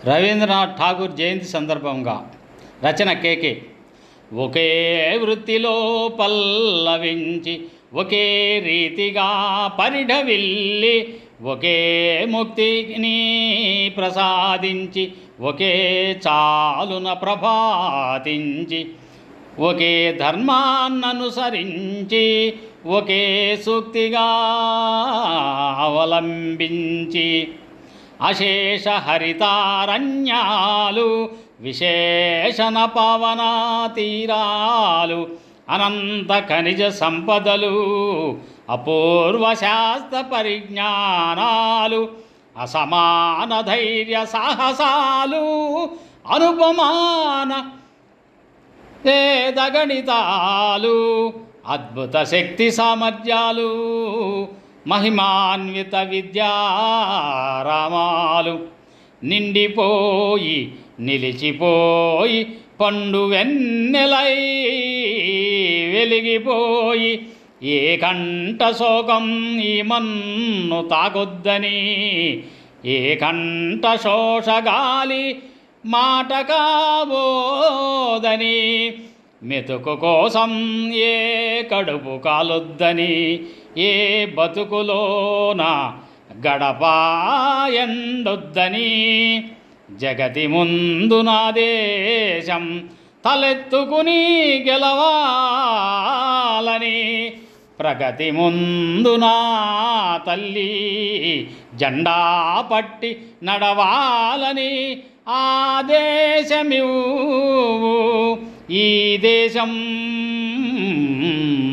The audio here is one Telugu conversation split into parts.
రవీంద్రనాథ్ ఠాగూర్ జయంతి సందర్భంగా రచన కేకే. ఒకే వృత్తిలో పల్లవించి ఒకే రీతిగా పరిఢవిల్లి ఒకే ముక్తిని ప్రసాదించి ఒకే చాలున ప్రభాతించి ఒకే ధర్మాన్ననుసరించి ఒకే సూక్తిగా అవలంబించి అశేష హరితారణ్యాలు విశేషణ పవనా తీరాలు అనంత ఖనిజ సంపదలు అపూర్వ శాస్త్ర పరిజ్ఞానాలు అసమాన ధైర్య సాహసాలు అనుపమాన వేదగణితాలు అద్భుత శక్తి సామర్థ్యాలు మహిమాన్విత విద్యారామాలు నిండిపోయి నిలిచిపోయి పండు వెన్నెలై వెలిగిపోయి ఏ కంట శోకం ఈ మన్ను తాకొద్దని ఏ కంట శోషగాలి మాట కాబోదని మెతుకు కోసం ఏ కడుపు కాలొద్దని ఏ బతుకులోన గడప ఎండొద్దని జగతి ముందు నా దేశం తలెత్తుకుని గెలవాలని ప్రగతి ముందు నా తల్లి జెండా పట్టి నడవాలని ఆ దేశమివ్వు ఈ దేశం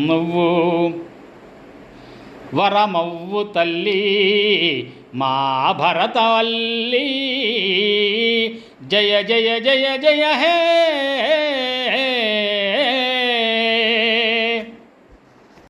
నువ్వు వరమవ్వు తల్లి మా భరతవల్లి జయ జయ జయ జయ హే